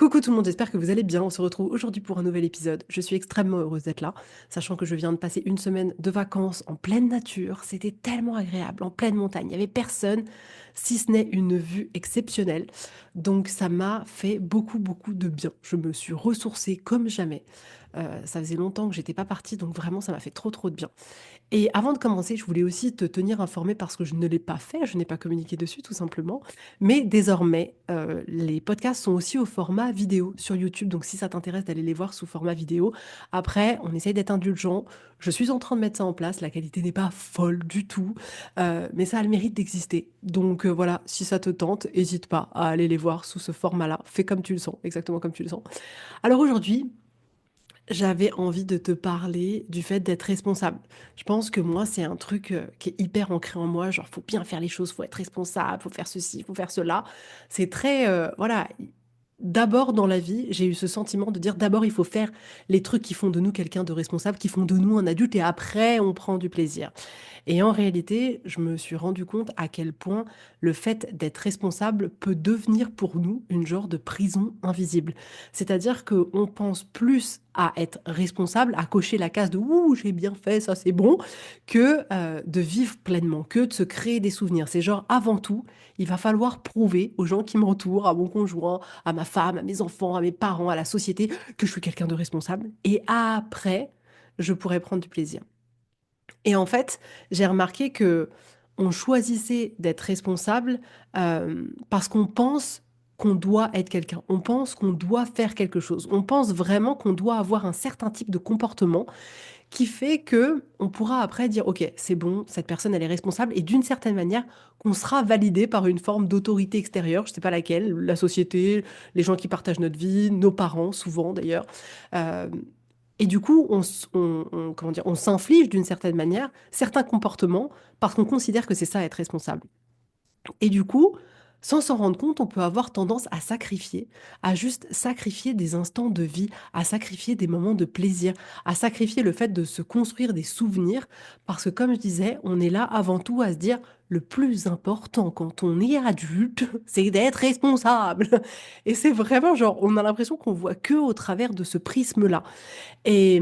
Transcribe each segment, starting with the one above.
Coucou tout le monde, j'espère que vous allez bien. On se retrouve aujourd'hui pour un nouvel épisode. Je suis extrêmement heureuse d'être là, sachant que je viens de passer une semaine de vacances en pleine nature. C'était tellement agréable, en pleine montagne. Il n'y avait personne, si ce n'est une vue exceptionnelle. Donc ça m'a fait beaucoup, beaucoup de bien. Je me suis ressourcée comme jamais. Ça faisait longtemps que j'étais pas partie, donc vraiment ça m'a fait trop, trop de bien. Et avant de commencer, je voulais aussi te tenir informé parce que je ne l'ai pas fait, je n'ai pas communiqué dessus tout simplement. Mais désormais, les podcasts sont aussi au format vidéo sur YouTube. Donc si ça t'intéresse d'aller les voir sous format vidéo, après, on essaye d'être indulgent. Je suis en train de mettre ça en place. La qualité n'est pas folle du tout, mais ça a le mérite d'exister. Donc voilà, si ça te tente, n'hésite pas à aller les voir sous ce format-là. Fais comme tu le sens, exactement comme tu le sens. Alors aujourd'hui, j'avais envie de te parler du fait d'être responsable. Je pense que moi, c'est un truc qui est hyper ancré en moi. Genre, faut bien faire les choses, faut être responsable, faut faire ceci, faut faire cela. C'est très, voilà. D'abord dans la vie, j'ai eu ce sentiment de dire d'abord il faut faire les trucs qui font de nous quelqu'un de responsable, qui font de nous un adulte, et après on prend du plaisir. Et en réalité, je me suis rendu compte à quel point le fait d'être responsable peut devenir pour nous une genre de prison invisible. C'est-à-dire qu'on pense plus à être responsable, à cocher la case de ouh, j'ai bien fait, ça c'est bon, que de vivre pleinement, que de se créer des souvenirs. C'est genre avant tout, il va falloir prouver aux gens qui m'entourent, à mon conjoint, à ma femme, à mes enfants, à mes parents, à la société, que je suis quelqu'un de responsable. Et après, je pourrais prendre du plaisir. Et en fait, j'ai remarqué que on choisissait d'être responsable parce qu'on pense qu'on doit être quelqu'un. On pense qu'on doit faire quelque chose. On pense vraiment qu'on doit avoir un certain type de comportement qui fait que on pourra après dire, OK, c'est bon, cette personne, elle est responsable. Et d'une certaine manière, qu'on sera validé par une forme d'autorité extérieure, je ne sais pas laquelle, la société, les gens qui partagent notre vie, nos parents, souvent d'ailleurs. Euh, et du coup, comment dire, on s'inflige d'une certaine manière certains comportements parce qu'on considère que c'est ça être responsable. Et du coup, sans s'en rendre compte, on peut avoir tendance à sacrifier, à juste sacrifier des instants de vie, à sacrifier des moments de plaisir, à sacrifier le fait de se construire des souvenirs, parce que comme je disais, on est là avant tout à se dire, le plus important quand on est adulte, c'est d'être responsable. Et c'est vraiment genre, on a l'impression qu'on voit que au travers de ce prisme-là. Et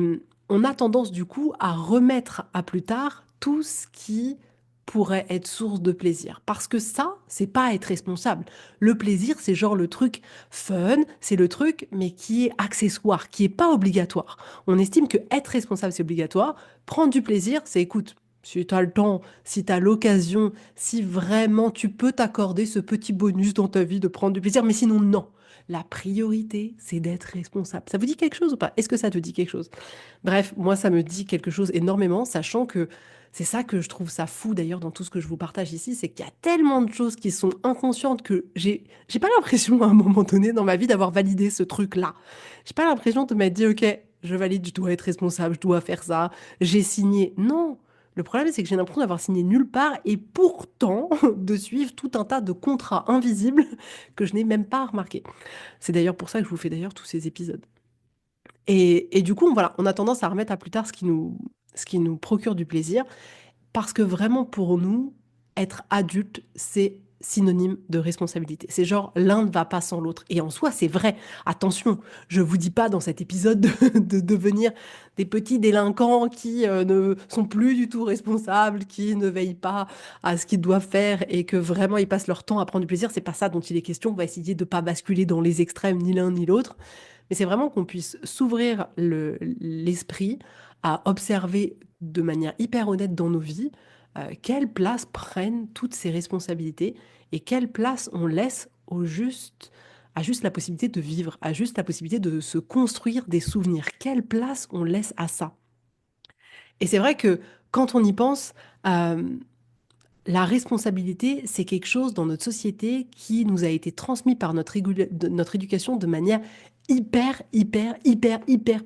on a tendance du coup à remettre à plus tard tout ce qui pourrait être source de plaisir. Parce que ça, c'est pas être responsable. Le plaisir, c'est genre le truc fun, c'est le truc, mais qui est accessoire, qui est pas obligatoire. On estime que être responsable, c'est obligatoire. Prendre du plaisir, c'est écoute, si tu as le temps, si tu as l'occasion, si vraiment tu peux t'accorder ce petit bonus dans ta vie de prendre du plaisir, mais sinon, non. La priorité, c'est d'être responsable. Ça vous dit quelque chose ou pas? Est-ce que ça te dit quelque chose? Bref, moi, ça me dit quelque chose énormément, sachant que c'est ça que je trouve ça fou d'ailleurs dans tout ce que je vous partage ici, c'est qu'il y a tellement de choses qui sont inconscientes que j'ai pas l'impression à un moment donné dans ma vie d'avoir validé ce truc-là. J'ai pas l'impression de m'être dit, OK, je valide, je dois être responsable, je dois faire ça, j'ai signé. Non. Le problème, c'est que j'ai l'impression d'avoir signé nulle part et pourtant de suivre tout un tas de contrats invisibles que je n'ai même pas remarqué. C'est d'ailleurs pour ça que je vous fais d'ailleurs tous ces épisodes. Et du coup, voilà, on a tendance à remettre à plus tard ce qui nous procure du plaisir, parce que vraiment pour nous, être adulte, c'est synonyme de responsabilité. C'est genre l'un ne va pas sans l'autre. Et en soi, c'est vrai. Attention, je vous dis pas dans cet épisode de devenir des petits délinquants qui ne sont plus du tout responsables, qui ne veillent pas à ce qu'ils doivent faire et que vraiment ils passent leur temps à prendre du plaisir. C'est pas ça dont il est question. On va essayer de pas basculer dans les extrêmes, ni l'un ni l'autre. Mais c'est vraiment qu'on puisse s'ouvrir l'esprit à observer de manière hyper honnête dans nos vies quelle place prennent toutes ces responsabilités et quelle place on laisse à juste la possibilité de vivre, à juste la possibilité de se construire des souvenirs. Quelle place on laisse à ça? Et c'est vrai que quand on y pense, euh, la responsabilité, c'est quelque chose dans notre société qui nous a été transmis par notre éducation de manière hyper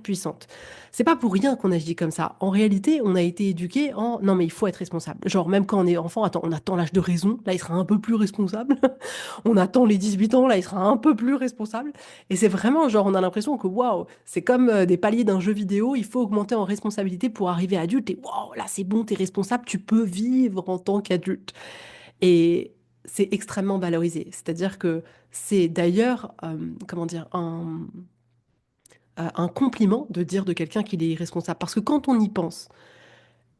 puissante. C'est pas pour rien qu'on agit comme ça. En réalité, on a été éduqué en non, mais il faut être responsable. Genre, même quand on est enfant, attends, on attend l'âge de raison, là, il sera un peu plus responsable. On attend les 18 ans, là, il sera un peu plus responsable. Et c'est vraiment genre, on a l'impression que waouh, c'est comme des paliers d'un jeu vidéo, il faut augmenter en responsabilité pour arriver adulte. Et waouh, là, c'est bon, t'es responsable, tu peux vivre en tant qu'adulte. Et c'est extrêmement valorisé. C'est-à-dire que c'est d'ailleurs, comment dire, un compliment de dire de quelqu'un qu'il est irresponsable. Parce que quand on y pense,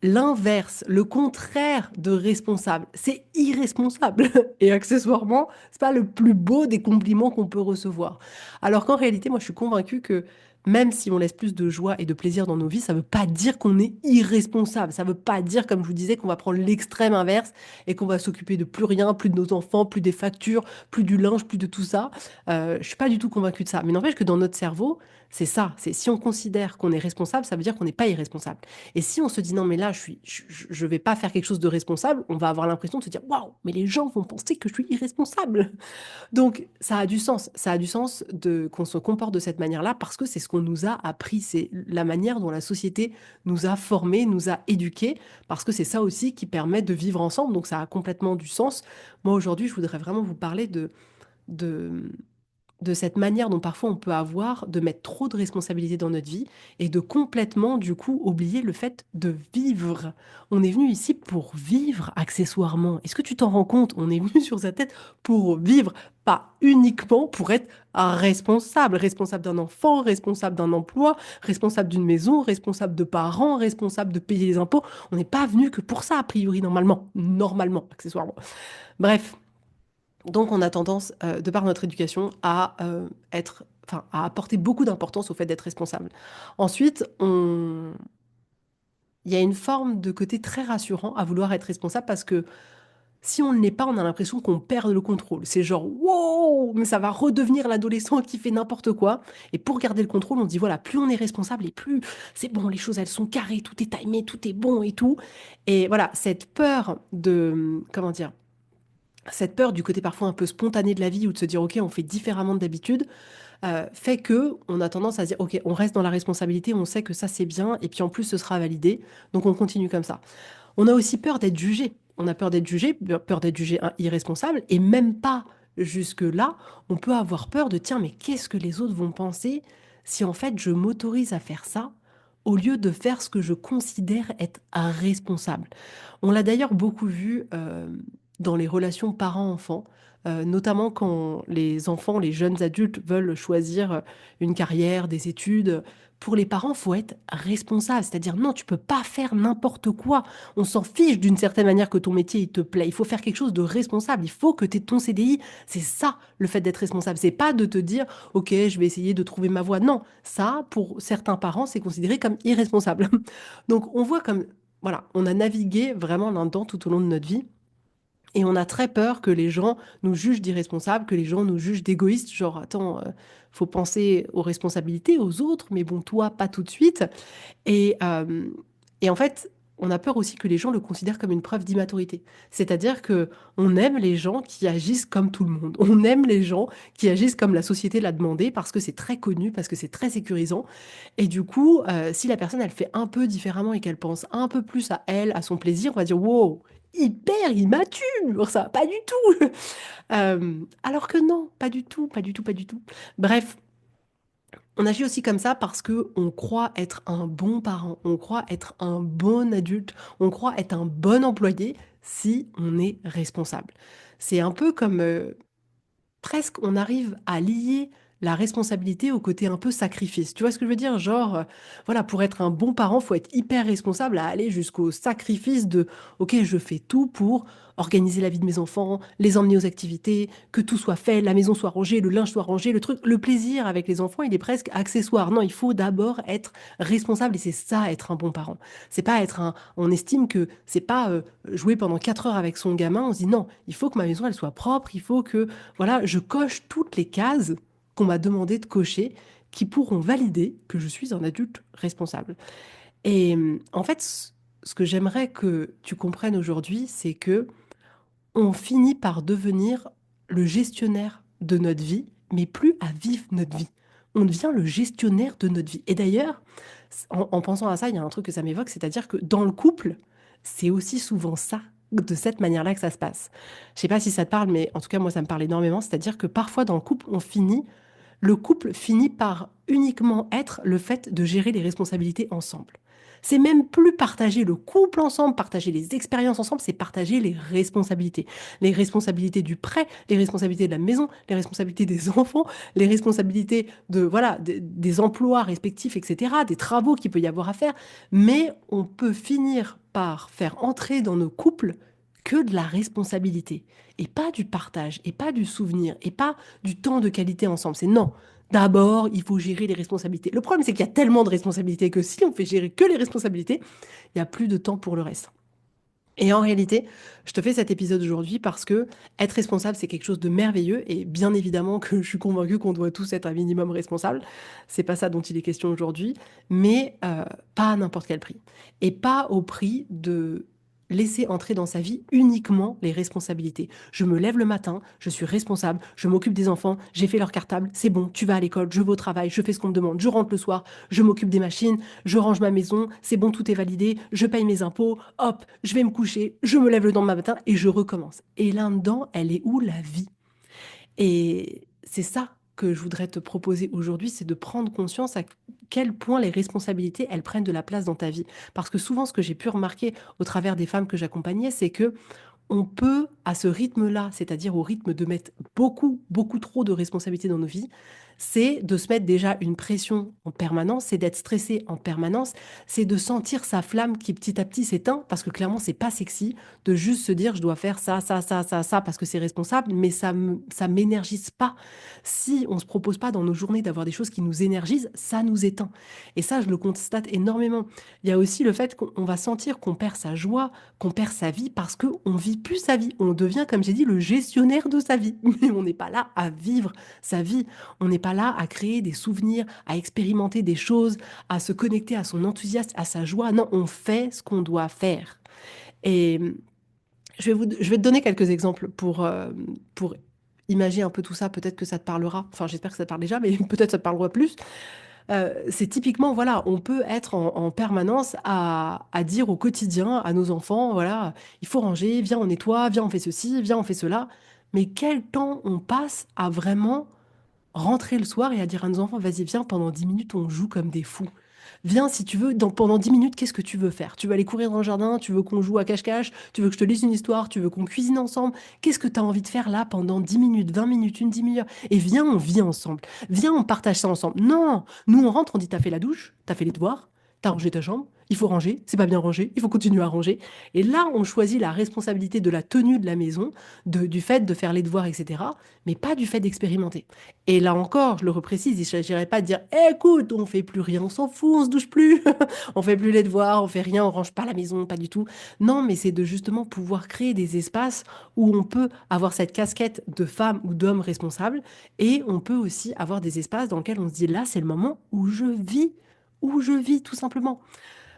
l'inverse, le contraire de responsable, c'est irresponsable. Et accessoirement, c'est pas le plus beau des compliments qu'on peut recevoir. Alors qu'en réalité, moi, je suis convaincue que même si on laisse plus de joie et de plaisir dans nos vies, ça veut pas dire qu'on est irresponsable. Ça veut pas dire, comme je vous disais, qu'on va prendre l'extrême inverse et qu'on va s'occuper de plus rien, plus de nos enfants, plus des factures, plus du linge, plus de tout ça. Je suis pas du tout convaincue de ça. Mais n'empêche que dans notre cerveau, c'est ça. C'est si on considère qu'on est responsable, ça veut dire qu'on n'est pas irresponsable. Et si on se dit non, mais là, je vais pas faire quelque chose de responsable, on va avoir l'impression de se dire waouh, mais les gens vont penser que je suis irresponsable. Donc, ça a du sens. Ça a du sens de qu'on se comporte de cette manière-là parce que c'est ce qu'on nous a appris, c'est la manière dont la société nous a formés, nous a éduqués, parce que c'est ça aussi qui permet de vivre ensemble. Donc, ça a complètement du sens. Moi, aujourd'hui, je voudrais vraiment vous parler de de cette manière dont parfois on peut avoir de mettre trop de responsabilités dans notre vie et de complètement du coup oublier le fait de vivre. On est venu ici pour vivre accessoirement. Est-ce que tu t'en rends compte? On est venu sur sa tête pour vivre, pas uniquement pour être responsable, responsable d'un enfant, responsable d'un emploi, responsable d'une maison, responsable de parents, responsable de payer les impôts. On n'est pas venu que pour ça a priori normalement accessoirement. Bref, donc, on a tendance, de par notre éducation, à enfin, à apporter beaucoup d'importance au fait d'être responsable. Ensuite, il y a une forme de côté très rassurant à vouloir être responsable parce que si on ne l'est pas, on a l'impression qu'on perd le contrôle. C'est genre, wow, mais ça va redevenir l'adolescent qui fait n'importe quoi. Et pour garder le contrôle, on se dit, voilà, plus on est responsable et plus c'est bon, les choses, elles sont carrées, tout est timé, tout est bon et tout. Et voilà, cette peur de, comment dire, cette peur du côté parfois un peu spontané de la vie ou de se dire ok on fait différemment de d'habitude fait que on a tendance à se dire ok on reste dans la responsabilité, on sait que ça c'est bien et puis en plus ce sera validé donc on continue comme ça. On a aussi peur d'être jugé, on a peur d'être jugé, peur d'être jugé irresponsable et même pas jusque là on peut avoir peur de tiens mais qu'est-ce que les autres vont penser si en fait je m'autorise à faire ça au lieu de faire ce que je considère être responsable. On l'a d'ailleurs beaucoup vu dans les relations parents-enfants, notamment quand les enfants, les jeunes adultes veulent choisir une carrière, des études. Pour les parents, faut être responsable, c'est-à-dire non, tu peux pas faire n'importe quoi. On s'en fiche d'une certaine manière que ton métier il te plaît. Il faut faire quelque chose de responsable. Il faut que tu aies ton CDI. C'est ça le fait d'être responsable. C'est pas de te dire ok, je vais essayer de trouver ma voie. Non, ça pour certains parents c'est considéré comme irresponsable. Donc on voit comme voilà, on a navigué vraiment là-dedans tout au long de notre vie. Et on a très peur que les gens nous jugent d'irresponsables, que les gens nous jugent d'égoïstes, genre attends, faut penser aux responsabilités aux autres, mais bon, toi, pas tout de suite. Et, euh, et en fait, on a peur aussi que les gens le considèrent comme une preuve d'immaturité. C'est-à-dire que on aime les gens qui agissent comme tout le monde. On aime les gens qui agissent comme la société l'a demandé parce que c'est très connu, parce que c'est très sécurisant. Et du coup, si la personne, elle fait un peu différemment et qu'elle pense un peu plus à elle, à son plaisir, on va dire, wow, hyper immature, ça, pas du tout. Alors que non, pas du tout, pas du tout, pas du tout. Bref, on agit aussi comme ça parce que on croit être un bon parent, on croit être un bon adulte, on croit être un bon employé si on est responsable. C'est un peu comme presque on arrive à lier la responsabilité au côté un peu sacrifice. Tu vois ce que je veux dire? Genre, voilà, pour être un bon parent, faut être hyper responsable à aller jusqu'au sacrifice de, ok, je fais tout pour organiser la vie de mes enfants, les emmener aux activités, que tout soit fait, la maison soit rangée, le linge soit rangé, le truc, le plaisir avec les enfants, il est presque accessoire. Non, il faut d'abord être responsable et c'est ça être un bon parent. C'est pas être un, on estime que c'est pas jouer pendant 4 heures avec son gamin, on se dit non, il faut que ma maison elle soit propre, il faut que voilà, je coche toutes les cases qu'on m'a demandé de cocher qui pourront valider que je suis un adulte responsable. Et en fait, ce que j'aimerais que tu comprennes aujourd'hui, c'est que on finit par devenir le gestionnaire de notre vie, mais plus à vivre notre vie. On devient le gestionnaire de notre vie. Et d'ailleurs, en pensant à ça, il y a un truc que ça m'évoque, c'est-à-dire que dans le couple, c'est aussi souvent ça, de cette manière-là que ça se passe. Je sais pas si ça te parle, mais en tout cas, moi, ça me parle énormément. C'est-à-dire que parfois, dans le couple, le couple finit par uniquement être le fait de gérer les responsabilités ensemble. C'est même plus partager le couple ensemble, partager les expériences ensemble, c'est partager les responsabilités. Les responsabilités du prêt, les responsabilités de la maison, les responsabilités des enfants, les responsabilités de, voilà, des emplois respectifs, etc., des travaux qu'il peut y avoir à faire. Mais on peut finir par faire entrer dans nos couples que de la responsabilité et pas du partage et pas du souvenir et pas du temps de qualité ensemble. C'est non. D'abord, il faut gérer les responsabilités. Le problème, c'est qu'il y a tellement de responsabilités que si on fait gérer que les responsabilités, il n'y a plus de temps pour le reste. Et en réalité, je te fais cet épisode aujourd'hui parce que être responsable, c'est quelque chose de merveilleux et bien évidemment que je suis convaincue qu'on doit tous être un minimum responsable. C'est pas ça dont il est question aujourd'hui, mais pas à n'importe quel prix. Et pas au prix de laisser entrer dans sa vie uniquement les responsabilités. Je me lève le matin, je suis responsable, je m'occupe des enfants, j'ai fait leur cartable, c'est bon, tu vas à l'école, je vais au travail, je fais ce qu'on me demande, je rentre le soir, je m'occupe des machines, je range ma maison, c'est bon, tout est validé, je paye mes impôts, hop, je vais me coucher, je me lève le lendemain matin et je recommence. Et là-dedans, elle est où la vie? Et c'est ça que je voudrais te proposer aujourd'hui, c'est de prendre conscience à quel point les responsabilités, elles prennent de la place dans ta vie. Parce que souvent, ce que j'ai pu remarquer au travers des femmes que j'accompagnais, c'est que on peut, à ce rythme-là, c'est-à-dire au rythme de mettre beaucoup, beaucoup trop de responsabilités dans nos vies, c'est de se mettre déjà une pression en permanence, c'est d'être stressé en permanence, c'est de sentir sa flamme qui petit à petit s'éteint, parce que clairement, c'est pas sexy de juste se dire je dois faire ça, ça, ça, ça, ça, parce que c'est responsable, mais ça m'énergise pas. Si on se propose pas dans nos journées d'avoir des choses qui nous énergisent, ça nous éteint. Et ça, je le constate énormément. Il y a aussi le fait qu'on va sentir qu'on perd sa joie, qu'on perd sa vie parce qu'on vit plus sa vie. On devient, comme j'ai dit, le gestionnaire de sa vie. Mais on n'est pas là à vivre sa vie. On n'est pas là à créer des souvenirs, à expérimenter des choses, à se connecter à son enthousiasme, à sa joie. Non, on fait ce qu'on doit faire. Et je vais te donner quelques exemples pour imaginer un peu tout ça. Peut-être que ça te parlera. Enfin, j'espère que ça te parle déjà, mais peut-être ça te parlera plus. C'est typiquement, voilà, on peut être en permanence à dire au quotidien à nos enfants, voilà, il faut ranger, viens on nettoie, viens on fait ceci, viens on fait cela. Mais quel temps on passe à vraiment rentrer le soir et à dire à nos enfants, vas-y, viens, pendant 10 minutes, on joue comme des fous. Viens, si tu veux, pendant 10 minutes, qu'est-ce que tu veux faire? Tu veux aller courir dans le jardin? Tu veux qu'on joue à cache-cache? Tu veux que je te lise une histoire? Tu veux qu'on cuisine ensemble? Qu'est-ce que tu as envie de faire là pendant 10 minutes, 20 minutes, une demi-heure? Et viens, on vit ensemble. Viens, on partage ça ensemble. Non, nous, on rentre, on dit, t'as fait la douche? T'as fait les devoirs? T'as rangé ta chambre? Il faut ranger, c'est pas bien rangé, il faut continuer à ranger. Et là, on choisit la responsabilité de la tenue de la maison, du fait de faire les devoirs, etc., mais pas du fait d'expérimenter. Et là encore, je le reprécise, il ne s'agirait pas de dire écoute, on fait plus rien, on s'en fout, on se douche plus, on fait plus les devoirs, on fait rien, on range pas la maison, pas du tout. Non, mais c'est de justement pouvoir créer des espaces où on peut avoir cette casquette de femme ou d'homme responsable et on peut aussi avoir des espaces dans lesquels on se dit là, c'est le moment où je vis tout simplement.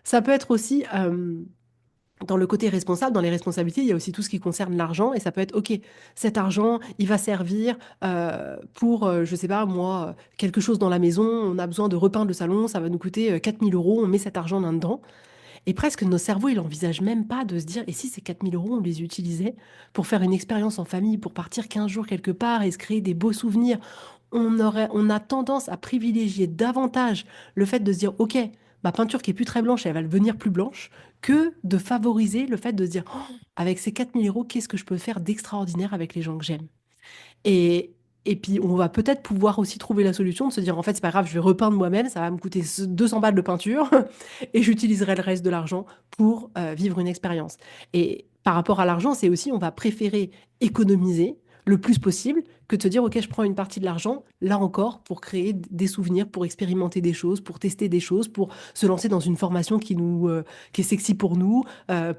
Ça peut être aussi dans le côté responsable, dans les responsabilités, il y a aussi tout ce qui concerne l'argent et ça peut être, OK, cet argent, il va servir pour, je sais pas, moi, quelque chose dans la maison, on a besoin de repeindre le salon, ça va nous coûter 4 000 euros, on met cet argent là-dedans. Et presque nos cerveaux, ils n'envisagent même pas de se dire, et si ces 4 000 euros, on les utilisait pour faire une expérience en famille, pour partir 15 jours quelque part et se créer des beaux souvenirs. On a tendance à privilégier davantage le fait de se dire, OK, ma peinture qui est plus très blanche, elle va devenir plus blanche, que de favoriser le fait de se dire, oh, avec ces 4 000 euros, qu'est-ce que je peux faire d'extraordinaire avec les gens que j'aime? Et, et puis, on va peut-être pouvoir aussi trouver la solution de se dire, en fait, c'est pas grave, je vais repeindre moi-même, ça va me coûter 200 balles de peinture et j'utiliserai le reste de l'argent pour vivre une expérience. Et par rapport à l'argent, c'est aussi, on va préférer économiser le plus possible que de se dire, OK, je prends une partie de l'argent, là encore, pour créer des souvenirs, pour expérimenter des choses, pour tester des choses, pour se lancer dans une formation qui est sexy pour nous,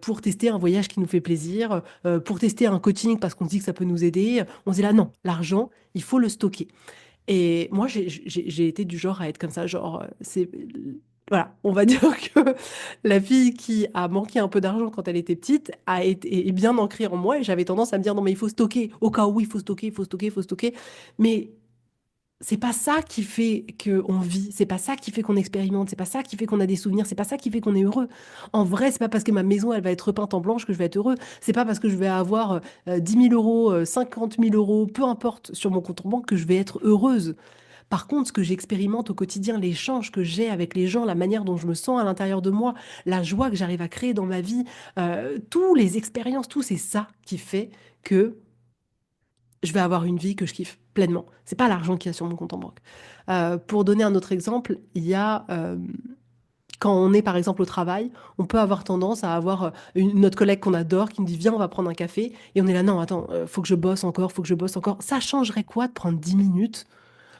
pour tester un voyage qui nous fait plaisir, pour tester un coaching parce qu'on se dit que ça peut nous aider. On se dit là, non, l'argent, il faut le stocker. Et moi, j'ai été du genre à être comme ça, genre, c'est... Voilà, on va dire que la fille qui a manqué un peu d'argent quand elle était petite est bien ancrée en moi et j'avais tendance à me dire non mais il faut stocker, au cas où il faut stocker, il faut stocker, il faut stocker. Mais c'est pas ça qui fait qu'on vit, c'est pas ça qui fait qu'on expérimente, c'est pas ça qui fait qu'on a des souvenirs, c'est pas ça qui fait qu'on est heureux. En vrai, c'est pas parce que ma maison elle va être repeinte en blanche que je vais être heureux. C'est pas parce que je vais avoir 10 000 euros, 50 000 euros, peu importe sur mon compte en banque que je vais être heureuse. Par contre, ce que j'expérimente au quotidien, l'échange que j'ai avec les gens, la manière dont je me sens à l'intérieur de moi, la joie que j'arrive à créer dans ma vie, tous les expériences, tout, c'est ça qui fait que je vais avoir une vie que je kiffe pleinement. C'est pas l'argent qu'il y a sur mon compte en banque. Pour donner un autre exemple, il y a quand on est par exemple au travail, on peut avoir tendance à avoir notre collègue qu'on adore qui nous dit viens on va prendre un café et on est là non attends faut que je bosse encore, faut que je bosse encore. Ça changerait quoi de prendre 10 minutes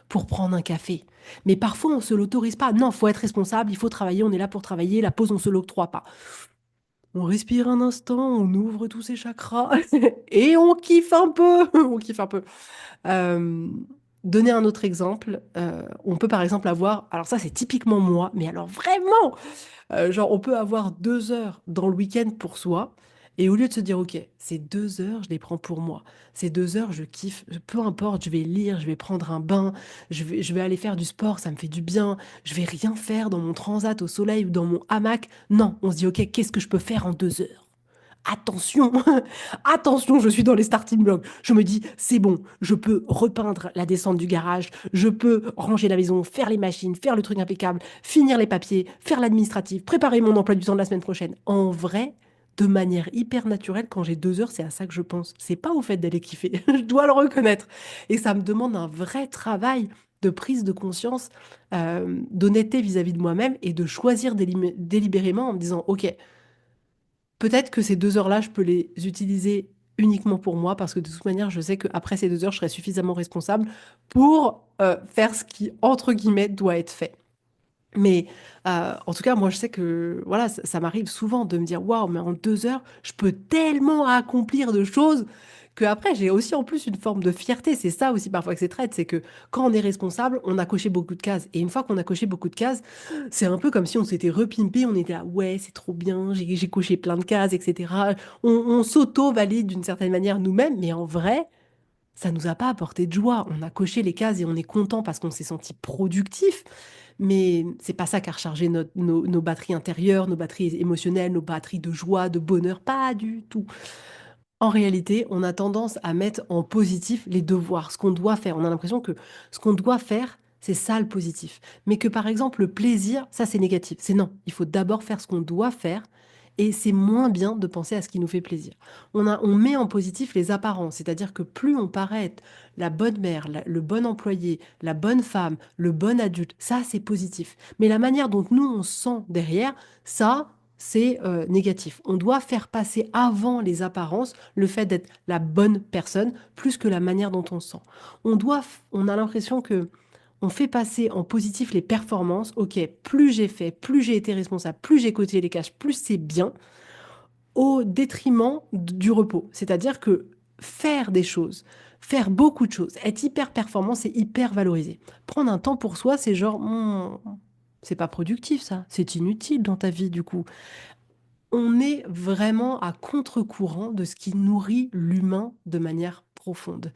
pour prendre un café? Mais parfois on se l'autorise pas. Non, faut être responsable, il faut travailler, on est là pour travailler, la pause on se l'octroie pas. On respire un instant, on ouvre tous ses chakras et on kiffe un peu. On kiffe un peu. Euh, Donner un autre exemple, on peut par exemple avoir, alors ça c'est typiquement moi, mais alors vraiment, genre on peut avoir 2 heures dans le week-end pour soi, et au lieu de se dire, ok, ces 2 heures, je les prends pour moi, ces 2 heures, je kiffe, peu importe, je vais lire, je vais prendre un bain, je vais aller faire du sport, ça me fait du bien, je vais rien faire dans mon transat au soleil ou dans mon hamac. Non, on se dit, ok, qu'est-ce que je peux faire en 2 heures? Attention, attention, je suis dans les starting blocks. Je me dis, c'est bon, je peux repeindre la descente du garage, je peux ranger la maison, faire les machines, faire le truc impeccable, finir les papiers, faire l'administratif, préparer mon emploi du temps de la semaine prochaine. En vrai, de manière hyper naturelle, quand j'ai 2 heures, c'est à ça que je pense. C'est pas au fait d'aller kiffer, je dois le reconnaître. Et ça me demande un vrai travail de prise de conscience, d'honnêteté vis-à-vis de moi-même et de choisir délibérément en me disant, OK, peut-être que ces 2 heures-là, je peux les utiliser uniquement pour moi parce que de toute manière, je sais qu'après ces 2 heures, je serai suffisamment responsable pour faire ce qui, entre guillemets, doit être fait. Mais en tout cas, moi, je sais que voilà, ça m'arrive souvent de me dire, waouh, mais en 2 heures, je peux tellement accomplir de choses que après, j'ai aussi en plus une forme de fierté. C'est ça aussi parfois que c'est traite, c'est que quand on est responsable, on a coché beaucoup de cases. Et une fois qu'on a coché beaucoup de cases, c'est un peu comme si on s'était repimpé, on était là, ouais, c'est trop bien, j'ai coché plein de cases, etc. On s'auto-valide d'une certaine manière nous-mêmes, mais en vrai, ça nous a pas apporté de joie. On a coché les cases et on est content parce qu'on s'est senti productif. Mais c'est pas ça qui a rechargé nos batteries intérieures, nos batteries émotionnelles, nos batteries de joie, de bonheur. Pas du tout. En réalité, on a tendance à mettre en positif les devoirs, ce qu'on doit faire. On a l'impression que ce qu'on doit faire, c'est ça le positif. Mais que par exemple, le plaisir, ça c'est négatif. C'est non, il faut d'abord faire ce qu'on doit faire et c'est moins bien de penser à ce qui nous fait plaisir. On met en positif les apparences, c'est-à-dire que plus on paraît être la bonne mère, le bon employé, la bonne femme, le bon adulte, ça c'est positif. Mais la manière dont nous on se sent derrière, ça, c'est négatif. On doit faire passer avant les apparences le fait d'être la bonne personne plus que la manière dont on se sent. On a l'impression que on fait passer en positif les performances. Ok, plus j'ai fait, plus j'ai été responsable, plus j'ai coté les caches, plus c'est bien, au détriment du repos. C'est-à-dire que faire des choses, faire beaucoup de choses, être hyper performant, c'est hyper valorisé. Prendre un temps pour soi, c'est genre, c'est pas productif ça, c'est inutile dans ta vie du coup. On est vraiment à contre-courant de ce qui nourrit l'humain de manière profonde.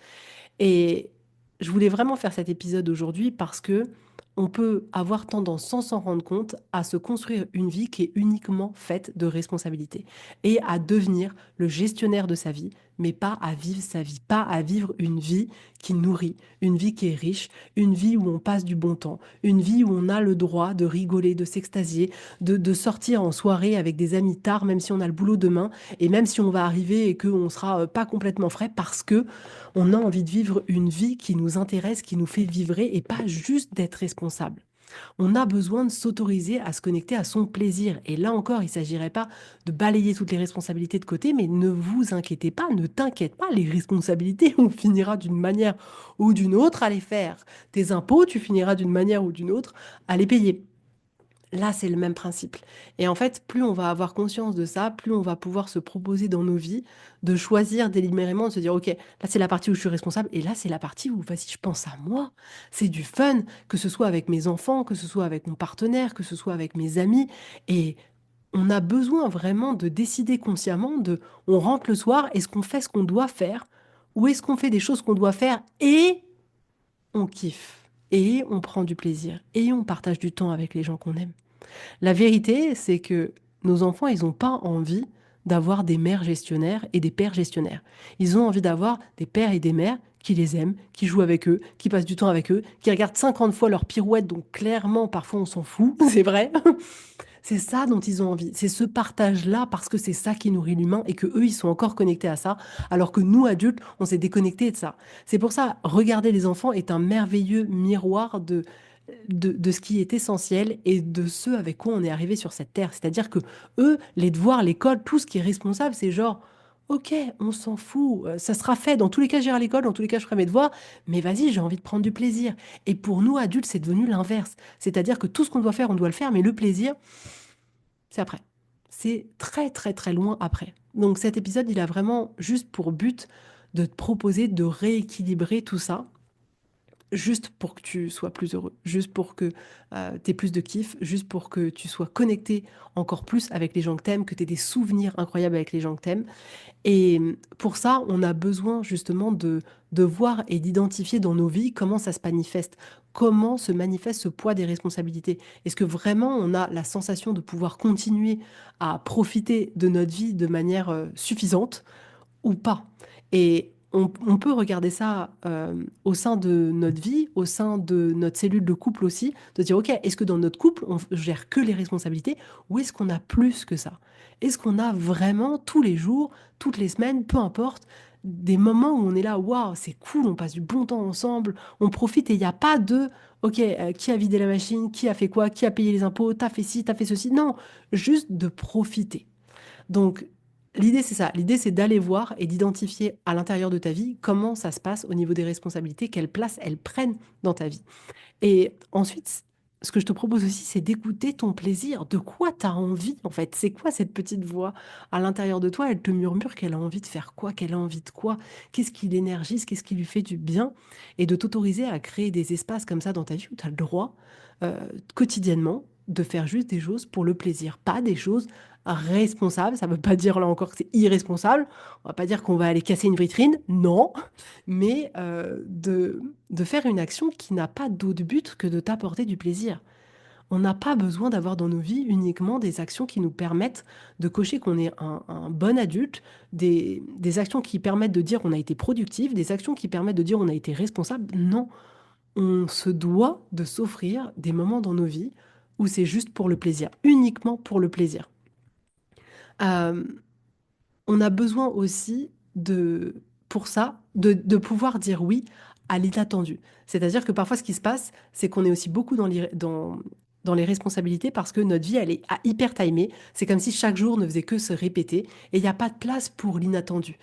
Et je voulais vraiment faire cet épisode aujourd'hui parce que on peut avoir tendance, sans s'en rendre compte, à se construire une vie qui est uniquement faite de responsabilités et à devenir le gestionnaire de sa vie, mais pas à vivre sa vie, pas à vivre une vie qui nourrit, une vie qui est riche, une vie où on passe du bon temps, une vie où on a le droit de rigoler, de s'extasier, de sortir en soirée avec des amis tard, même si on a le boulot demain, et même si on va arriver et qu'on sera pas complètement frais parce que on a envie de vivre une vie qui nous intéresse, qui nous fait vibrer et pas juste d'être responsable. On a besoin de s'autoriser à se connecter à son plaisir. Et là encore, il ne s'agirait pas de balayer toutes les responsabilités de côté, mais ne vous inquiétez pas, ne t'inquiète pas, les responsabilités, on finira d'une manière ou d'une autre à les faire. Tes impôts, tu finiras d'une manière ou d'une autre à les payer. Là, c'est le même principe. Et en fait, plus on va avoir conscience de ça, plus on va pouvoir se proposer dans nos vies de choisir délibérément, de se dire, OK, là, c'est la partie où je suis responsable, et là, c'est la partie où, vas-y, je pense à moi. C'est du fun, que ce soit avec mes enfants, que ce soit avec mon partenaire, que ce soit avec mes amis. Et on a besoin vraiment de décider consciemment de, on rentre le soir, est-ce qu'on fait ce qu'on doit faire, ou est-ce qu'on fait des choses qu'on doit faire et on kiffe, et on prend du plaisir, et on partage du temps avec les gens qu'on aime. La vérité, c'est que nos enfants, ils n'ont pas envie d'avoir des mères gestionnaires et des pères gestionnaires. Ils ont envie d'avoir des pères et des mères qui les aiment, qui jouent avec eux, qui passent du temps avec eux, qui regardent 50 fois leurs pirouettes, donc clairement, parfois on s'en fout, c'est vrai. C'est ça dont ils ont envie. C'est ce partage-là parce que c'est ça qui nourrit l'humain et que eux, ils sont encore connectés à ça, alors que nous, adultes, on s'est déconnectés de ça. C'est pour ça, regarder les enfants est un merveilleux miroir de ce qui est essentiel et de ce avec quoi on est arrivé sur cette terre. C'est-à-dire que eux, les devoirs, l'école, tout ce qui est responsable, c'est genre, ok, on s'en fout, ça sera fait. Dans tous les cas, j'irai à l'école, dans tous les cas, je ferai mes devoirs, mais vas-y, j'ai envie de prendre du plaisir. Et pour nous, adultes, c'est devenu l'inverse. C'est-à-dire que tout ce qu'on doit faire, on doit le faire, mais le plaisir, c'est après. C'est très très très loin après. Donc cet épisode, il a vraiment juste pour but de te proposer de rééquilibrer tout ça, juste pour que tu sois plus heureux, juste pour que tu aies plus de kiff, juste pour que tu sois connecté encore plus avec les gens que t'aimes, que tu aies des souvenirs incroyables avec les gens que t'aimes. Et pour ça, on a besoin justement de voir et d'identifier dans nos vies comment ça se manifeste, comment se manifeste ce poids des responsabilités. Est-ce que vraiment on a la sensation de pouvoir continuer à profiter de notre vie de manière suffisante ou pas? Et on peut regarder ça au sein de notre vie, au sein de notre cellule de couple aussi, de dire, OK, est-ce que dans notre couple, on gère que les responsabilités ou est-ce qu'on a plus que ça? Est-ce qu'on a vraiment tous les jours, toutes les semaines, peu importe, des moments où on est là, waouh, c'est cool, on passe du bon temps ensemble, on profite et il n'y a pas de, OK, qui a vidé la machine, qui a fait quoi, qui a payé les impôts, t'as fait ci, t'as fait ceci. Non, juste de profiter. Donc, l'idée, c'est ça. L'idée, c'est d'aller voir et d'identifier à l'intérieur de ta vie comment ça se passe au niveau des responsabilités, quelle place elles prennent dans ta vie. Et ensuite, ce que je te propose aussi, c'est d'écouter ton plaisir. De quoi tu as envie, en fait? C'est quoi cette petite voix à l'intérieur de toi? Elle te murmure qu'elle a envie de faire quoi? Qu'elle a envie de quoi? Qu'est-ce qui l'énergise? Qu'est-ce qui lui fait du bien? Et de t'autoriser à créer des espaces comme ça dans ta vie où tu as le droit, euh, quotidiennement, de faire juste des choses pour le plaisir, pas des choses responsables. Ça ne veut pas dire là encore que c'est irresponsable. On va pas dire qu'on va aller casser une vitrine, non, mais de faire une action qui n'a pas d'autre but que de t'apporter du plaisir. On n'a pas besoin d'avoir dans nos vies uniquement des actions qui nous permettent de cocher qu'on est un bon adulte, des actions qui permettent de dire on a été productif, des actions qui permettent de dire on a été responsable. Non, on se doit de s'offrir des moments dans nos vies où c'est juste pour le plaisir, uniquement pour le plaisir. Euh, on a besoin aussi pour ça, de pouvoir dire oui à l'inattendu. C'est-à-dire que parfois, ce qui se passe, c'est qu'on est aussi beaucoup dans les responsabilités parce que notre vie, elle est hyper timée. C'est comme si chaque jour ne faisait que se répéter et il n'y a pas de place pour l'inattendu.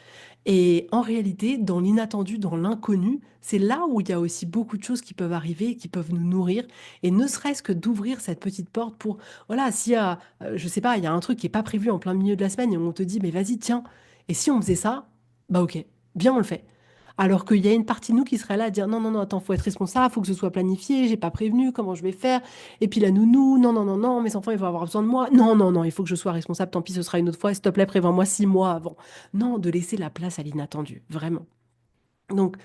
Et en réalité, dans l'inattendu, dans l'inconnu, c'est là où il y a aussi beaucoup de choses qui peuvent arriver, qui peuvent nous nourrir. Et ne serait-ce que d'ouvrir cette petite porte pour, voilà, s'il y a je sais pas, il y a un truc qui est pas prévu en plein milieu de la semaine et on te dit, mais vas-y, tiens, et si on faisait ça, bah ok, bien on le fait. Alors qu'il y a une partie de nous qui serait là à dire, non, non, non, attends, faut être responsable, faut que ce soit planifié, j'ai pas prévenu, comment je vais faire? Et puis la nounou, non, non, non, non, mes enfants, ils vont avoir besoin de moi. Non, non, non, il faut que je sois responsable, tant pis, ce sera une autre fois, s'il te plaît, préviens-moi 6 mois avant. Non, de laisser la place à l'inattendu, vraiment. Donc,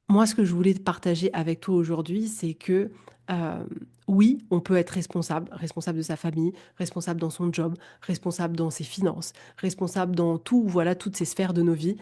moi, ce que je voulais te partager avec toi aujourd'hui, c'est que euh, oui, on peut être responsable, responsable de sa famille, responsable dans son job, responsable dans ses finances, responsable dans tout, voilà, toutes ces sphères de nos vies.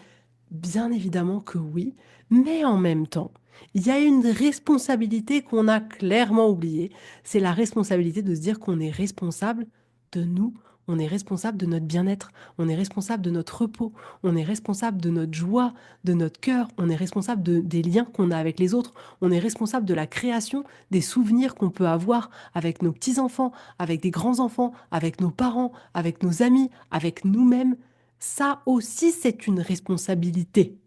Bien évidemment que oui, mais en même temps, il y a une responsabilité qu'on a clairement oubliée. C'est la responsabilité de se dire qu'on est responsable de nous, on est responsable de notre bien-être, on est responsable de notre repos, on est responsable de notre joie, de notre cœur, on est responsable des liens qu'on a avec les autres, on est responsable de la création des souvenirs qu'on peut avoir avec nos petits-enfants, avec des grands-enfants, avec nos parents, avec nos amis, avec nous-mêmes. Ça aussi, c'est une responsabilité.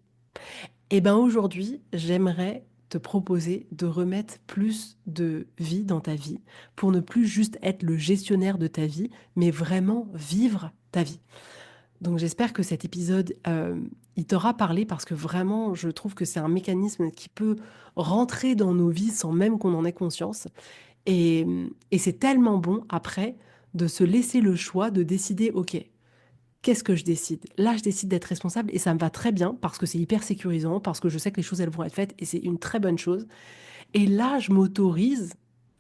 Et bien aujourd'hui, j'aimerais te proposer de remettre plus de vie dans ta vie pour ne plus juste être le gestionnaire de ta vie, mais vraiment vivre ta vie. Donc j'espère que cet épisode, il t'aura parlé parce que vraiment, je trouve que c'est un mécanisme qui peut rentrer dans nos vies sans même qu'on en ait conscience. Et c'est tellement bon après de se laisser le choix de décider, OK, qu'est-ce que je décide? Là, je décide d'être responsable et ça me va très bien parce que c'est hyper sécurisant, parce que je sais que les choses, elles vont être faites et c'est une très bonne chose. Et là, je m'autorise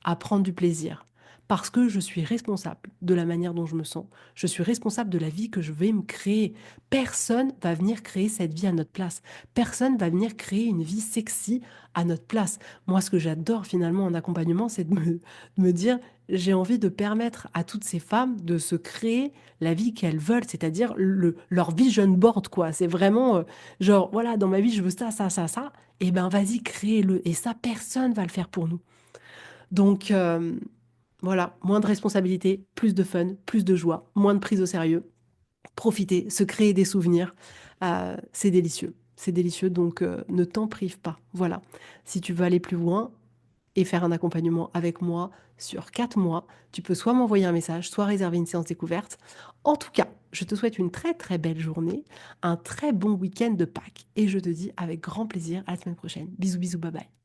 à prendre du plaisir. parce que je suis responsable de la manière dont je me sens. Je suis responsable de la vie que je vais me créer. Personne va venir créer cette vie à notre place. Personne va venir créer une vie sexy à notre place. Moi, ce que j'adore finalement en accompagnement, c'est de me dire, j'ai envie de permettre à toutes ces femmes de se créer la vie qu'elles veulent, c'est-à-dire leur vision board, quoi. C'est vraiment genre, voilà, dans ma vie, je veux ça, ça, ça, ça. Eh ben, vas-y, crée-le. Et ça, personne va le faire pour nous. Donc, voilà, moins de responsabilité, plus de fun, plus de joie, moins de prise au sérieux. Profiter, se créer des souvenirs, c'est délicieux. C'est délicieux, donc ne t'en prive pas. Voilà. Si tu veux aller plus loin et faire un accompagnement avec moi sur 4 mois, tu peux soit m'envoyer un message, soit réserver une séance découverte. En tout cas, je te souhaite une très très belle journée, un très bon week-end de Pâques et je te dis avec grand plaisir à la semaine prochaine. Bisous bisous, bye bye.